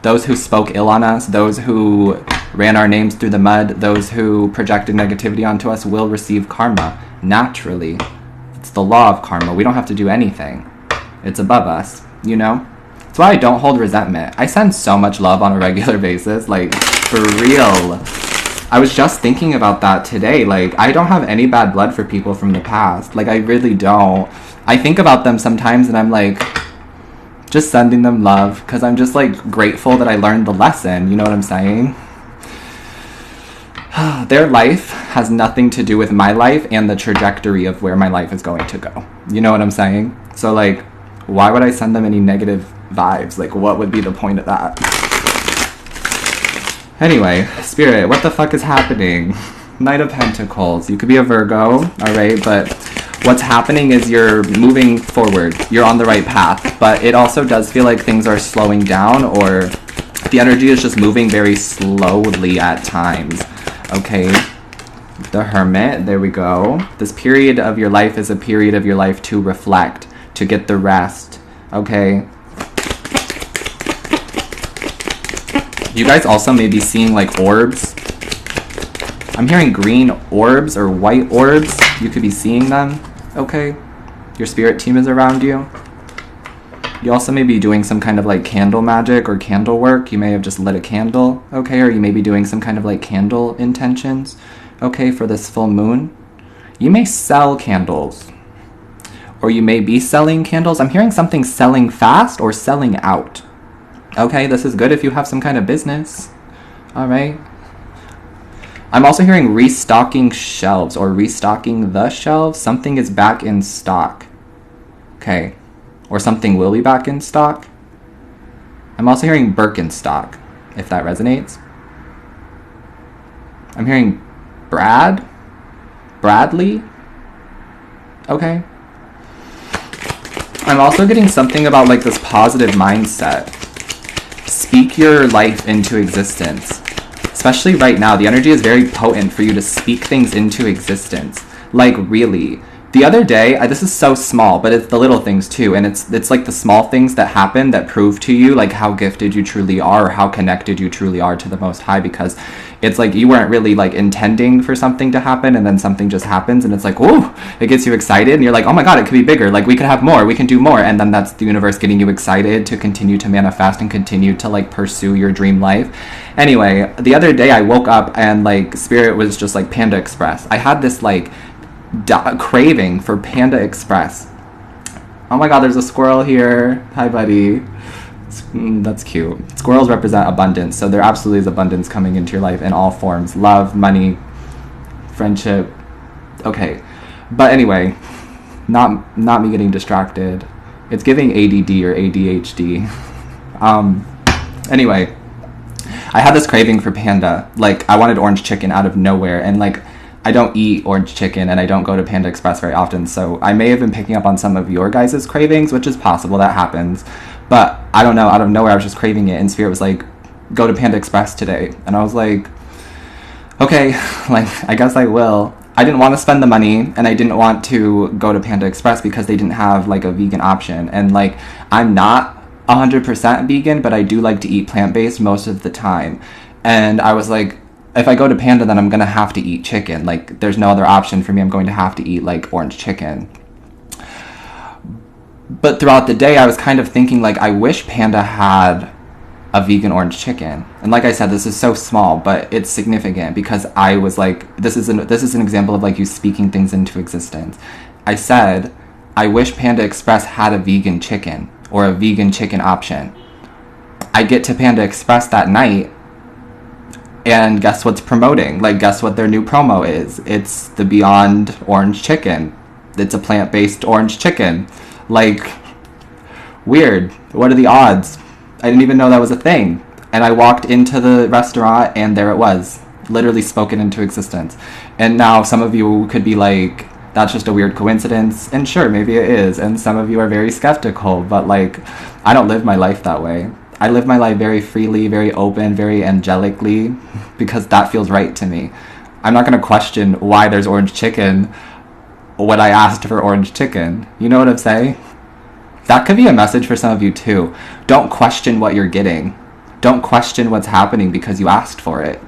S1: Those who spoke ill on us, those who ran our names through the mud, those who projected negativity onto us will receive karma naturally. It's the law of karma. We don't have to do anything. It's above us, you know? That's why I don't hold resentment. I send so much love on a regular basis, like, for real. I was just thinking about that today. Like, I don't have any bad blood for people from the past. Like, I really don't. I think about them sometimes and I'm like, just sending them love, because I'm just, like, grateful that I learned the lesson. You know what I'm saying? Their life has nothing to do with my life and the trajectory of where my life is going to go. You know what I'm saying? So, like, why would I send them any negative vibes? Like, what would be the point of that? Anyway, Spirit, what the fuck is happening? Knight of Pentacles. You could be a Virgo, alright? But what's happening is you're moving forward. You're on the right path. But it also does feel like things are slowing down, or the energy is just moving very slowly at times. Okay, the Hermit, there we go. This period of your life is a period of your life to reflect, to get the rest, okay? You guys also may be seeing like orbs. I'm hearing green orbs or white orbs. You could be seeing them, okay? Your spirit team is around you. You also may be doing some kind of like candle magic or candle work. You may have just lit a candle, okay? Or you may be doing some kind of like candle intentions, okay, for this full moon. You may sell candles, or you may be selling candles. I'm hearing something selling fast or selling out, okay? This is good if you have some kind of business, all right? I'm also hearing restocking shelves or restocking the shelves. Something is back in stock, okay? Or something will be back in stock. I'm also hearing Birkenstock, if that resonates. I'm hearing Bradley. Okay. I'm also getting something about like this positive mindset. Speak your life into existence. Especially right now, the energy is very potent for you to speak things into existence. Like, really. The other day, this is so small, but it's the little things too, and it's like the small things that happen that prove to you like how gifted you truly are, or how connected you truly are to the Most High, because it's like you weren't really like intending for something to happen, and then something just happens, and it's like, whoa, it gets you excited, and you're like, oh my god, it could be bigger, like we could have more, we can do more, and then that's the universe getting you excited to continue to manifest and continue to like pursue your dream life. Anyway, the other day I woke up and like Spirit was just like Panda Express. I had this like craving for Panda Express. Oh my god, there's a squirrel here. Hi, buddy. That's cute. Squirrels represent abundance, so there absolutely is abundance coming into your life in all forms. Love, money, friendship. Okay. But anyway, not me getting distracted. It's giving ADD or ADHD. Anyway, I had this craving for Panda. Like, I wanted orange chicken out of nowhere, and like, I don't eat orange chicken and I don't go to Panda Express very often, so I may have been picking up on some of your guys' cravings, which is possible, that happens. But I don't know, out of nowhere I was just craving it, and Spirit was like, go to Panda Express today. And I was like, okay, like, I guess I will. I didn't want to spend the money, and I didn't want to go to Panda Express because they didn't have like a vegan option. And like, I'm not 100% vegan, but I do like to eat plant-based most of the time. And I was like, if I go to Panda, then I'm going to have to eat chicken. Like, there's no other option for me. I'm going to have to eat, like, orange chicken. But throughout the day, I was kind of thinking, like, I wish Panda had a vegan orange chicken. And like I said, this is so small, but it's significant because I was like, this is an example of, like, you speaking things into existence. I said, I wish Panda Express had a vegan chicken or a vegan chicken option. I get to Panda Express that night, and guess what's promoting? Like, guess what their new promo is? It's the Beyond Orange Chicken. It's a plant-based orange chicken. Like, weird. What are the odds? I didn't even know that was a thing. And I walked into the restaurant, and there it was. Literally spoken into existence. And now some of you could be like, that's just a weird coincidence. And sure, maybe it is. And some of you are very skeptical. But, like, I don't live my life that way. I live my life very freely, very open, very angelically, because that feels right to me. I'm not going to question why there's orange chicken when I asked for orange chicken. You know what I'm saying? That could be a message for some of you too. Don't question what you're getting. Don't question what's happening because you asked for it.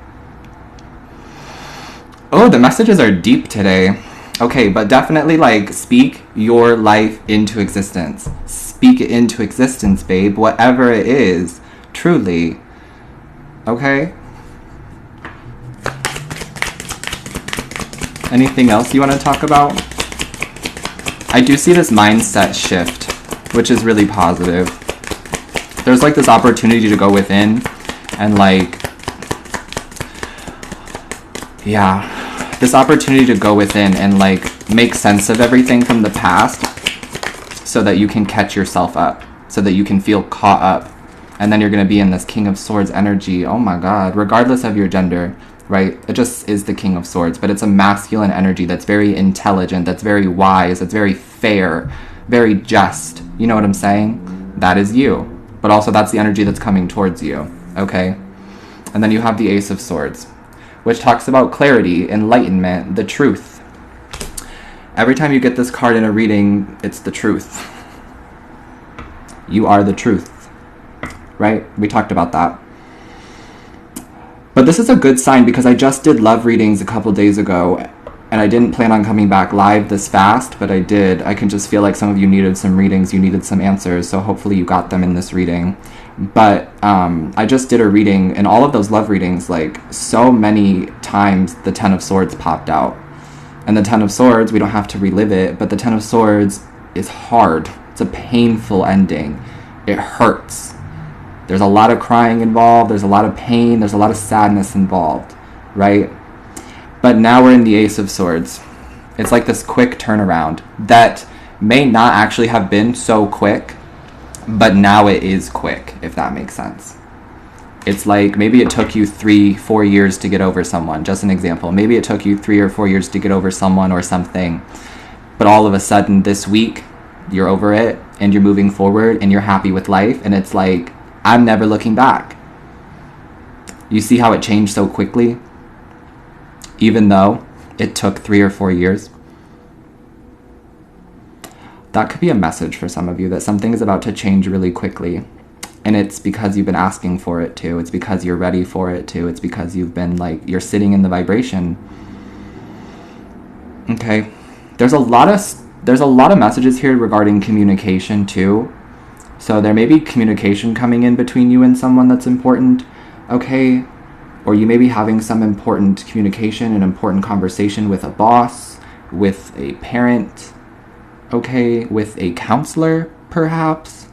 S1: Oh, the messages are deep today. Okay, but definitely, like, speak your life into existence. Speak it into existence, babe. Whatever it is, truly. Okay? Anything else you want to talk about? I do see this mindset shift, which is really positive. There's, like, this opportunity to go within and, like, yeah, this opportunity to go within and, like, make sense of everything from the past so that you can catch yourself up, so that you can feel caught up. And then you're going to be in this King of Swords energy. Oh my God, regardless of your gender, right? It just is the King of Swords, but it's a masculine energy that's very intelligent, that's very wise, that's very fair, very just. You know what I'm saying? That is you. But also that's the energy that's coming towards you, okay? And then you have the Ace of Swords, which talks about clarity, enlightenment, the truth. Every time you get this card in a reading, it's the truth. You are the truth, right? We talked about that. But this is a good sign because I just did love readings a couple days ago, and I didn't plan on coming back live this fast, but I did. I can just feel like some of you needed some readings, you needed some answers, so hopefully you got them in this reading. But I just did a reading, and all of those love readings, like, so many times the Ten of Swords popped out. And the Ten of Swords, we don't have to relive it, but the Ten of Swords is hard. It's a painful ending. It hurts. There's a lot of crying involved, there's a lot of pain, there's a lot of sadness involved, right? But now we're in the Ace of Swords. It's like this quick turnaround that may not actually have been so quick, but now it is quick, if that makes sense. It's like maybe it took you 3-4 years to get over someone, just an example. Maybe it took you 3 or 4 years to get over someone or something, but all of a sudden this week, you're over it, and you're moving forward, and you're happy with life, and it's like, I'm never looking back. You see how it changed so quickly? Even though it took 3 or 4 years? That could be a message for some of you, that something is about to change really quickly. And it's because you've been asking for it to. It's because you're ready for it to. It's because you've been, like, you're sitting in the vibration. Okay. There's a lot of messages here regarding communication too. So there may be communication coming in between you and someone that's important. Okay. Or you may be having some important communication, an important conversation with a boss, with a parent, okay, with a counselor, perhaps.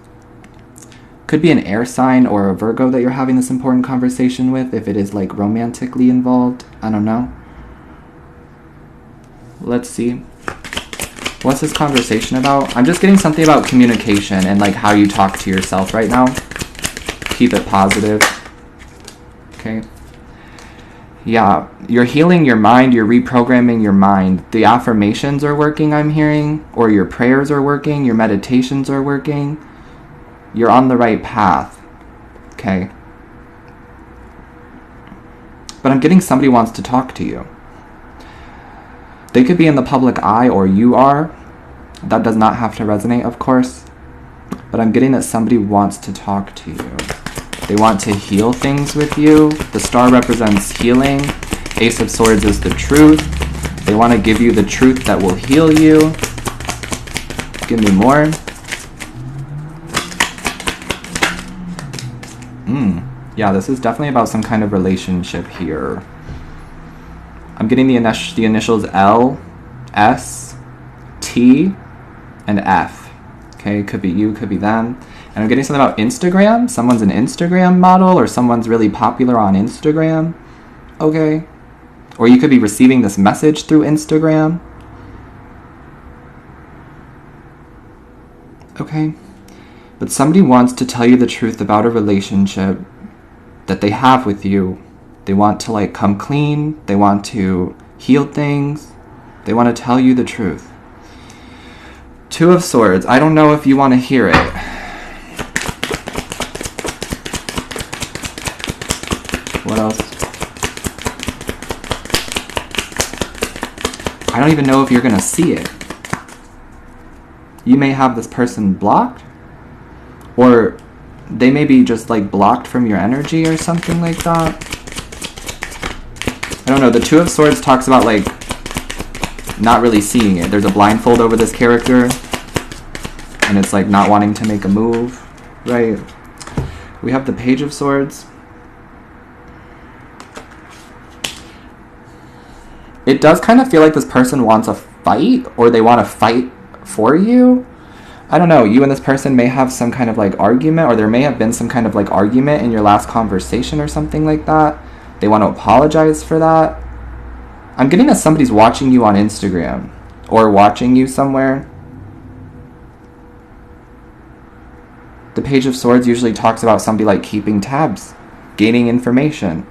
S1: Could be an air sign or a Virgo that you're having this important conversation with, if it is, like, romantically involved. I don't know. Let's see. What's this conversation about? I'm just getting something about communication and, like, how you talk to yourself right now. Keep it positive. Okay. Yeah, you're healing your mind, you're reprogramming your mind. The affirmations are working, I'm hearing, or your prayers are working, your meditations are working. You're on the right path, okay? But I'm getting somebody wants to talk to you. They could be in the public eye, or you are. That does not have to resonate, of course. But I'm getting that somebody wants to talk to you. They want to heal things with you. The star represents healing. Ace of Swords is the truth. They want to give you the truth that will heal you. Give me more. Yeah, this is definitely about some kind of relationship here. I'm getting the initials L, S, T, and F. Okay, could be you, could be them. And I'm getting something about Instagram. Someone's an Instagram model, or someone's really popular on Instagram. Okay. Or you could be receiving this message through Instagram. Okay. But somebody wants to tell you the truth about a relationship that they have with you. They want to like come clean. They want to heal things. They want to tell you the truth. Two of Swords. I don't know if you want to hear it. What else? I don't even know if you're going to see it. You may have this person blocked, or they may be just like blocked from your energy or something like that. I don't know. The Two of Swords talks about like not really seeing it. There's a blindfold over this character, and it's like not wanting to make a move, right? We have the Page of Swords. It does kind of feel like this person wants a fight, or they want to fight for you. I don't know. You and this person may have some kind of like argument, or there may have been some kind of like argument in your last conversation or something like that. They want to apologize for that. I'm getting that somebody's watching you on Instagram or watching you somewhere. The Page of Swords usually talks about somebody like keeping tabs, gaining information.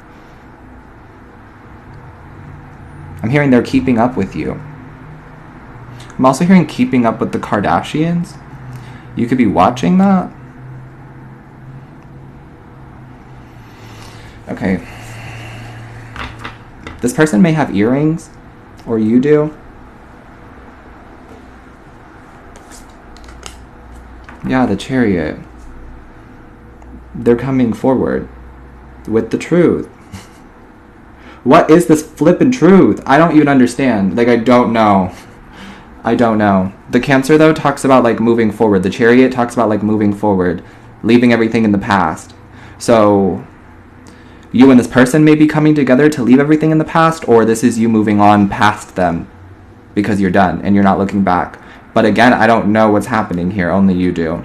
S1: I'm hearing they're keeping up with you. I'm also hearing keeping up with the Kardashians. You could be watching that. Okay. This person may have earrings, or you do. Yeah, the Chariot. They're coming forward with the truth. What is this flippin' truth? I don't even understand. Like, I don't know. I don't know. The Cancer, though, talks about, like, moving forward. The Chariot talks about, like, moving forward. Leaving everything in the past. So, you and this person may be coming together to leave everything in the past, or this is you moving on past them because you're done and you're not looking back. But again, I don't know what's happening here. Only you do.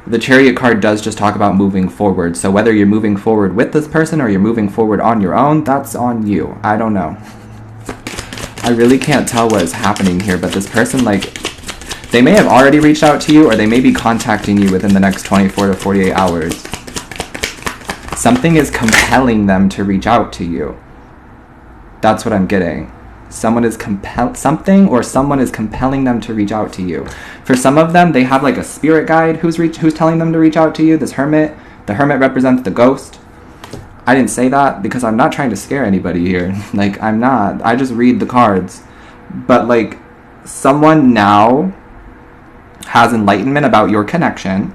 S1: The Chariot card does just talk about moving forward. So whether you're moving forward with this person or you're moving forward on your own, that's on you. I don't know. I really can't tell what is happening here, but this person, like, they may have already reached out to you, or they may be contacting you within the next 24 to 48 hours. Something is compelling them to reach out to you. That's what I'm getting. Something is compelling them to reach out to you. For some of them, they have like a spirit guide who's telling them to reach out to you. This Hermit. The Hermit represents the ghost. I didn't say that because I'm not trying to scare anybody here. Like, I'm not. I just read the cards. But like, someone now has enlightenment about your connection,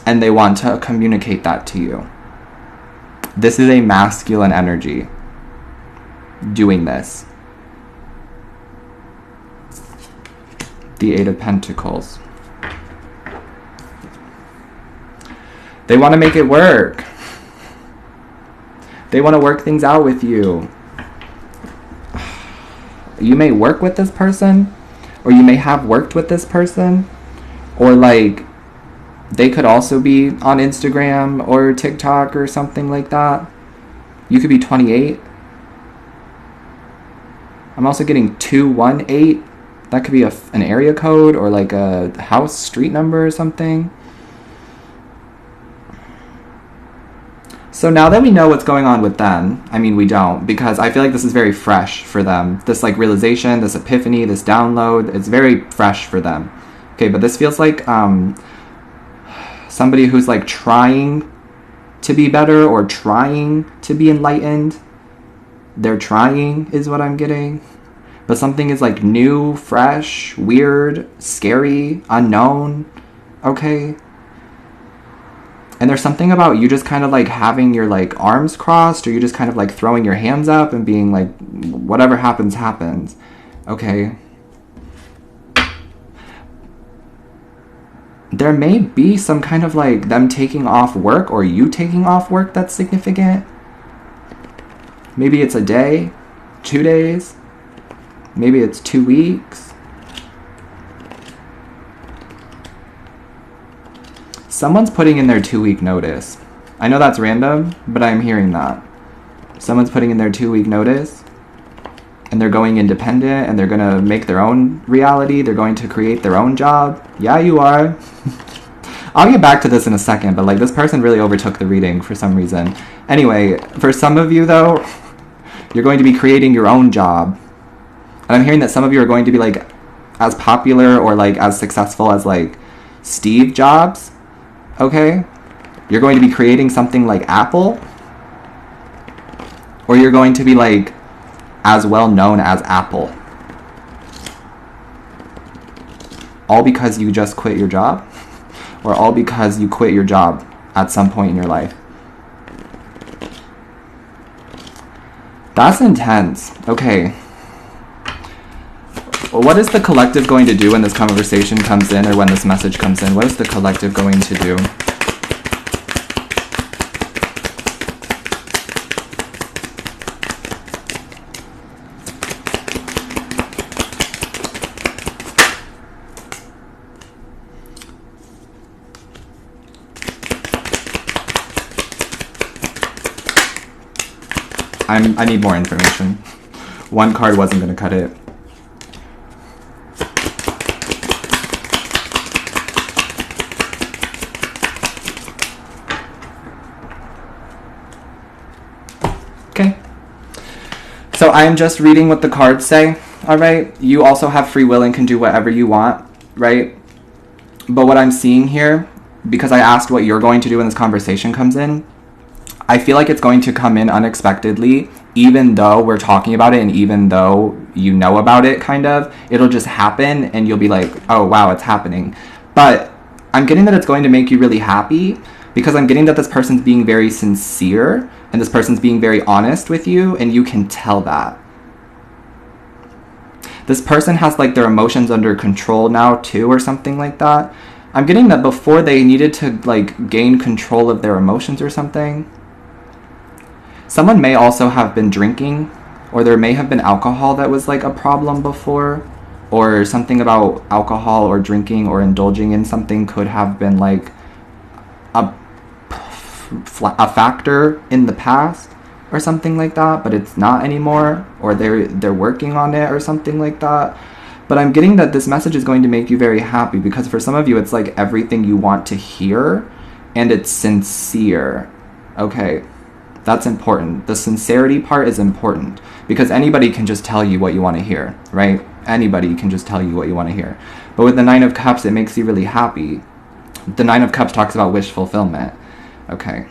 S1: and they want to communicate that to you. This is a masculine energy doing this. The Eight of Pentacles. They want to make it work. They want to work things out with you. You may work with this person, or you may have worked with this person, or like they could also be on Instagram or TikTok or something like that. You could be 28. I'm also getting 218. That could be an area code or like a house street number or something. So now that we know what's going on with them, I mean, we don't, because I feel like this is very fresh for them. This like realization, this epiphany, this download, it's very fresh for them. Okay, but this feels like somebody who's like trying to be better or trying to be enlightened. They're trying is what I'm getting. But something is like new, fresh, weird, scary, unknown. Okay. And there's something about you just kind of like having your like arms crossed, or you just kind of like throwing your hands up and being like, whatever happens, happens. Okay. There may be some kind of like them taking off work, or you taking off work that's significant. Maybe it's a day, 2 days. Maybe it's 2 weeks. Someone's putting in their 2-week notice. I know that's random, but I'm hearing that. Someone's putting in their 2-week notice, and they're going independent, and they're going to make their own reality. They're going to create their own job. Yeah, you are. I'll get back to this in a second, but like this person really overtook the reading for some reason. Anyway, for some of you though, you're going to be creating your own job. And I'm hearing that some of you are going to be like as popular or like as successful as like Steve Jobs. Okay? You're going to be creating something like Apple. Or you're going to be like as well known as Apple. All because you just quit your job? Or all because you quit your job at some point in your life? That's intense. Okay. What is the collective going to do when this conversation comes in or when this message comes in? What is the collective going to do? I need more information. One card wasn't going to cut it. Okay. So I'm just reading what the cards say, alright? You also have free will and can do whatever you want, right? But what I'm seeing here, because I asked what you're going to do when this conversation comes in, I feel like it's going to come in unexpectedly, even though we're talking about it and even though you know about it, kind of. It'll just happen and you'll be like, oh, wow, it's happening. But I'm getting that it's going to make you really happy because I'm getting that this person's being very sincere and this person's being very honest with you, and you can tell that. This person has like their emotions under control now too, or something like that. I'm getting that before they needed to like gain control of their emotions or something. Someone may also have been drinking, or there may have been alcohol that was like a problem before, or something about alcohol or drinking or indulging in something could have been like a factor in the past or something like that, but it's not anymore, or they're working on it or something like that. But I'm getting that this message is going to make you very happy because for some of you it's like everything you want to hear and it's sincere. Okay. That's important. The sincerity part is important because anybody can just tell you what you want to hear, right? Anybody can just tell you what you want to hear. But with the Nine of Cups, it makes you really happy. The Nine of Cups talks about wish fulfillment. Okay.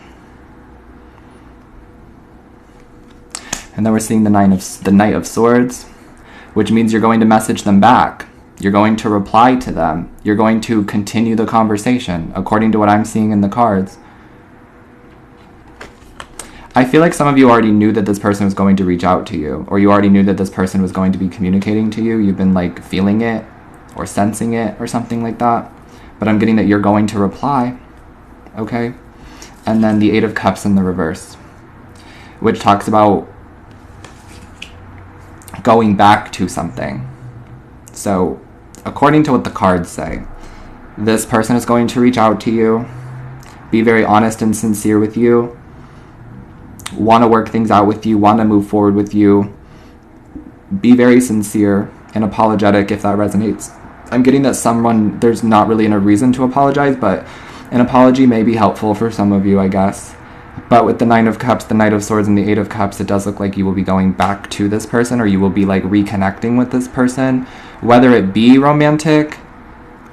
S1: And then we're seeing the Knight of Swords, which means you're going to message them back. You're going to reply to them. You're going to continue the conversation, according to what I'm seeing in the cards. I feel like some of you already knew that this person was going to reach out to you, or you already knew that this person was going to be communicating to you. You've been like feeling it or sensing it or something like that. But I'm getting that you're going to reply. Okay? And then the Eight of Cups in the reverse, which talks about going back to something. So, according to what the cards say, this person is going to reach out to you, be very honest and sincere with you, want to work things out with you, want to move forward with you, be very sincere and apologetic if that resonates. I'm getting that someone, there's not really a reason to apologize, but an apology may be helpful for some of you, I guess. But with the Nine of Cups, the Knight of Swords, and the Eight of Cups, it does look like you will be going back to this person, or you will be like reconnecting with this person. Whether it be romantic,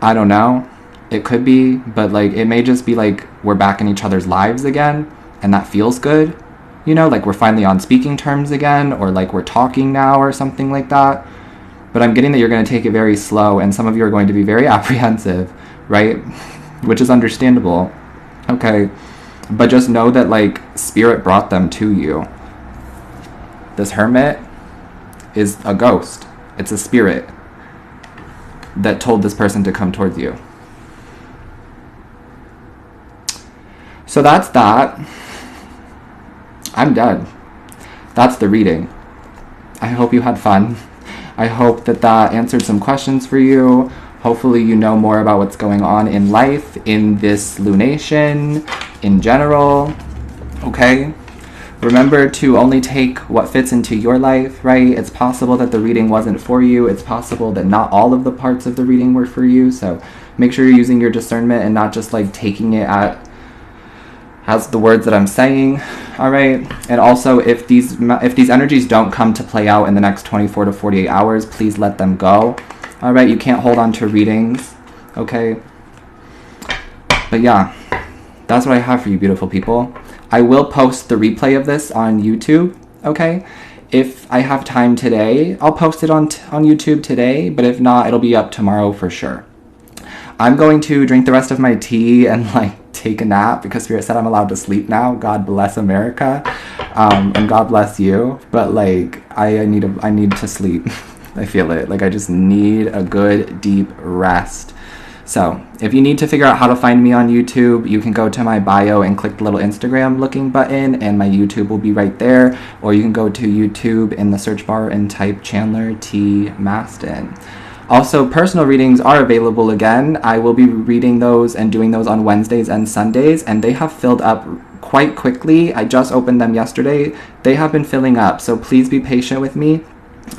S1: I don't know. It could be, but like it may just be like we're back in each other's lives again, and that feels good. You know, like we're finally on speaking terms again, or like we're talking now or something like that. But I'm getting that you're going to take it very slow, and some of you are going to be very apprehensive, right? Which is understandable. Okay. But just know that like spirit brought them to you. This Hermit is a ghost. It's a spirit that told this person to come towards you. So that's that. I'm done. That's the reading. I hope you had fun. I hope that answered some questions for you. Hopefully you know more about what's going on in life, in this lunation, in general, okay? Remember to only take what fits into your life, right? It's possible that the reading wasn't for you. It's possible that not all of the parts of the reading were for you. So make sure you're using your discernment and not just like taking it as the words that I'm saying, all right? And also, if these energies don't come to play out in the next 24 to 48 hours, please let them go, all right? You can't hold on to readings, okay? But yeah, that's what I have for you, beautiful people. I will post the replay of this on YouTube, okay? If I have time today, I'll post it on YouTube today, but if not, it'll be up tomorrow for sure. I'm going to drink the rest of my tea and like take a nap because Spirit said I'm allowed to sleep now. God bless America, and God bless you. But like, I need to sleep. I feel it. Like I just need a good deep rest. So if you need to figure out how to find me on YouTube, you can go to my bio and click the little Instagram looking button and my YouTube will be right there. Or you can go to YouTube in the search bar and type Chandler T. Mastin. Also, personal readings are available again. I will be reading those and doing those on Wednesdays and Sundays, and they have filled up quite quickly. I just opened them yesterday. They have been filling up, so please be patient with me.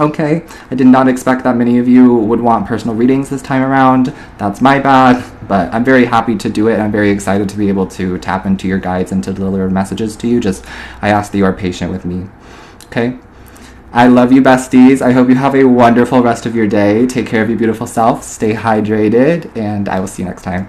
S1: Okay, I did not expect that many of you would want personal readings this time around. That's my bad, but I'm very happy to do it, and I'm very excited to be able to tap into your guides and to deliver messages to you. Just, I ask that you are patient with me, okay? I love you, besties. I hope you have a wonderful rest of your day. Take care of your beautiful self, stay hydrated, and I will see you next time.